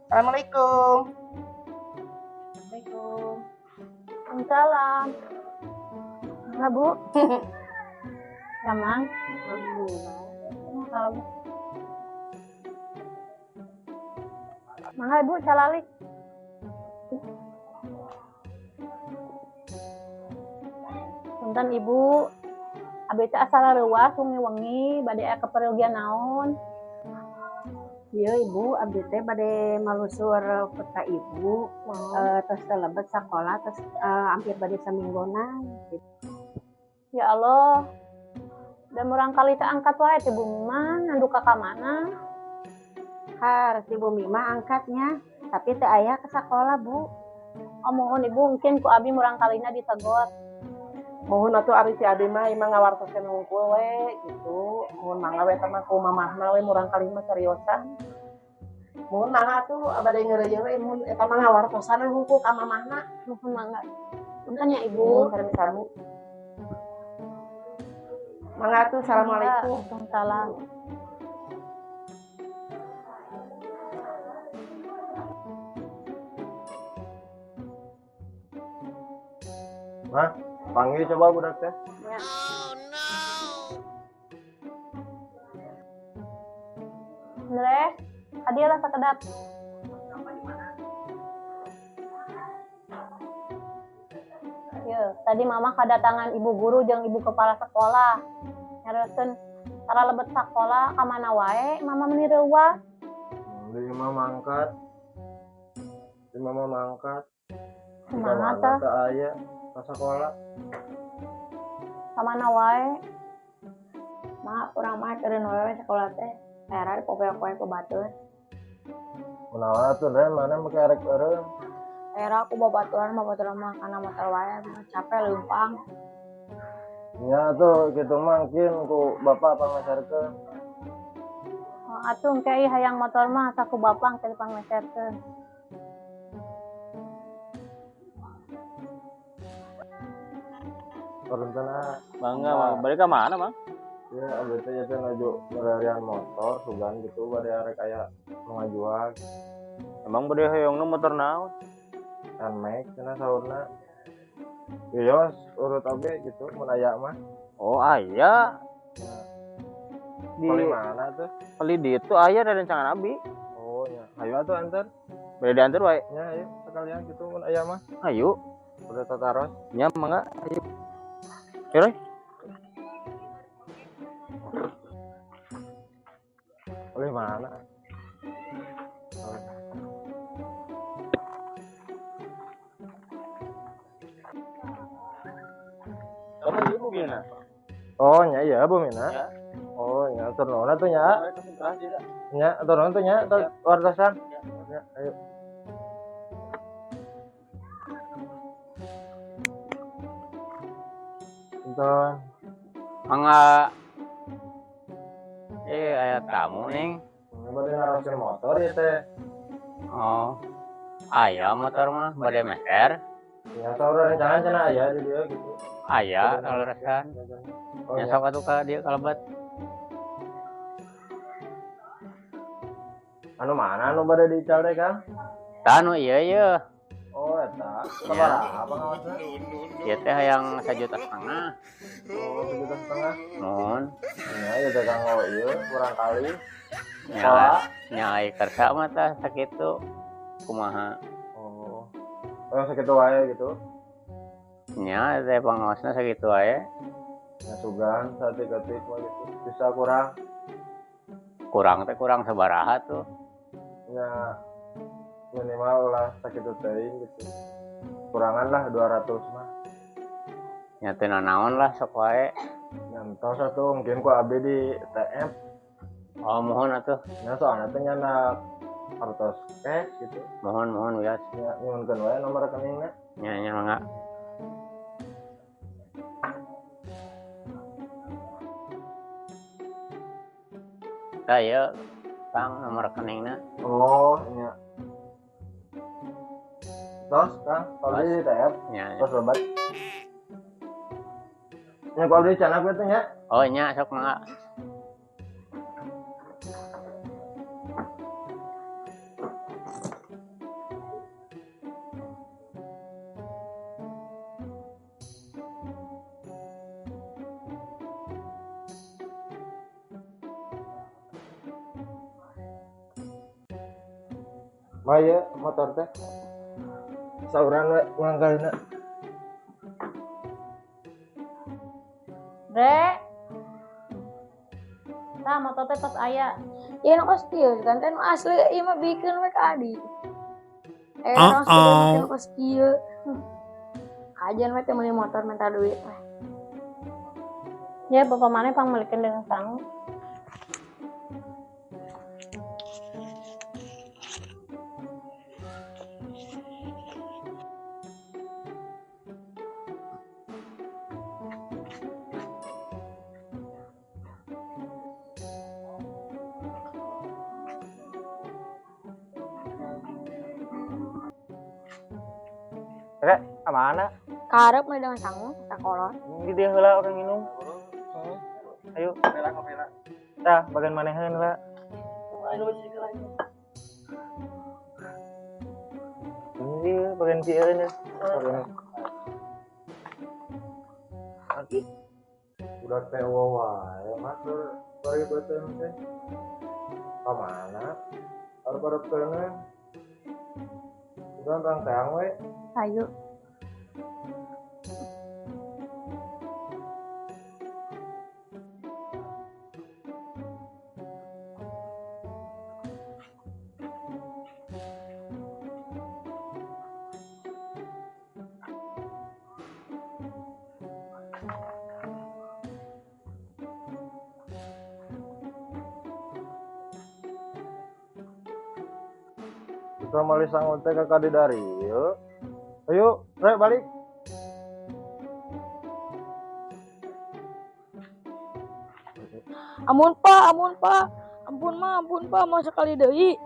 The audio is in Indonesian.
Assalamualaikum. Assalamualaikum. Waalaikumsalam. Nah, Bu. Ramang. Kalau Mangga Ibu salalik. Punten Ibu, abdi teh asal leuwas wengi-wengi bade aya keperluan naon? Iya Ibu, abdi teh bade malusur ka Ibu, terus telebet sakola, terus hampir bade saminggunan. Ya Allah. Dan murang kali teh angkat wae teh bumi mah ngandu ka mana? Harus Ibu Mima angkatnya, tapi teh aya ke sakola Bu. Oh mohon Ibu mungkin ku abi murang kalina ditegot. Mohon atuh ari si Ade mah imah ngawartokeun hungkul we gitu. Mohon mangga we teh mah ku mamahna we murang kali mah cariosan. Mohon mangga atuh abade ngeureujeuh we mun eta mah ngawartosan hungkul ka mamahna. Mohon mangga. Punten ya Ibu. Mohon sami-sami. Mangga atuh, assalamualaikum. Waalaikumsalam. Mah, panggil coba budak teh. Ya. Andre, hadiah lah sakedap. Ya, tadi mama kedatangan ibu guru jeung ibu kepala sekolah. Nyareuskeun tara lebet sakola ka mana wae, mama meuni reuwas. Di imah mangkat. Di mama mangkat. Kumaha teh? Teu aya ka sakola. Ka mana wae? Mak, urang mah teureun wae sakola teh. Era dipopoe wae ku batur. Kunaon atuh Den, mana make arek eureun. Era aku babaturan mah kana motor wae, capek leumpang. Nya tuh kitu mah mungkin ku bapak pangajarkeun. Atuh engke ieu hayang motor mah saku bapang teh pangmeserkeun. Perencana Mangga, Mang. Balik ke mana, Mang? ya abdi teh teh ngaju merarian motor sugan gitu bade arek aya nu ngajual Emang bade hoyongna motor naon? kan make cenah saurna. Yos urut oge gitu mun aya mah. Oh, aya. Di Di mana tuh? Kali di itu aya ada rencangan abi. Oh nya. Hayu atuh antar. Bade diantar wae. Nya ayo sekalian gitu mun aya mah. Ayo. Udah tataros. Nya mangga. Ayo. Kira. Oleh mana? Kamu ibu gimana? Oh nya iya Bu Mina. Ya. Oh nya turun tuh nya. Nya turun tuh nya wartosan. Ya, ayo. Punten. Mangga. Aya tamu ning. Bade ngaroskeun motor ieu teh. Oh. Aya motor mah bade meser. Ya saurang rencana cenah aya di dieu gitu. Aya laleresan. Oh Nya nya. sok atuh ka dieu kalebet. Anu mana anu bade diical teh Kang? Tanu ieu. Oh eta. Ya. Sabaraha pangawasna? Ieu teh hayang 1,5 juta. Oh 1,5 juta. Mun Ya ieu teh Kang oh ieu kurang kali. nya ai kersa mah tah sakitu. Kumaha? Oh. Oh sakitu wae gitu. Nya teh pangawasna sakitu wae. Ya sugan satik-atik mah gitu. Bisa kurang. Kurang sabaraha tuh. Ya minimal lah sakitu teuing gitu. Kurangan lah 200 mah. Nya teu nanaon lah sok wae. Nyantos atuh mungkin ku abdi di TM. Oh mohon atuh. Nya soalna teh nyana kartos cash gitu. Mohon wias. Ya nyuhunkeun wae nomor rekeningna. Nya mangga. Tah ieu Kang nomor rekeningna. Oh nya. Tos Kang, kalau di TM Nya. tos lebat. Nya ku abdi canak we teh nya. Oh nya sok mangga. Maya motor teh. Sauran we ngangkalina. Dek. Tah motor teh tos aya. Ya nu kos kieu kan teh nu asli ieu mah bikin we ka Adi. Harus kudu make nu kos kieu. Kajian we teh meuli motor minta duit weh. Ya bapak mana pang melikeun dengan sangu. Rek, kemana? Karep meuli dengan sangu sakolot. Di dia heula orang minum. Ayo. Tah, bagian maneheun heula. Ini bagian sieun ya. Udah teh wae mah bari beuteun teh. Ka mana? Arep-arep teuneun. Udah rangkeang we. Ayo. Kita mali sangun teh ka kadidari yeuh. Ayo, rek balik. Ampun Pak, ampun Pak. Ampun mah, ampun Pak, mau sekali deui.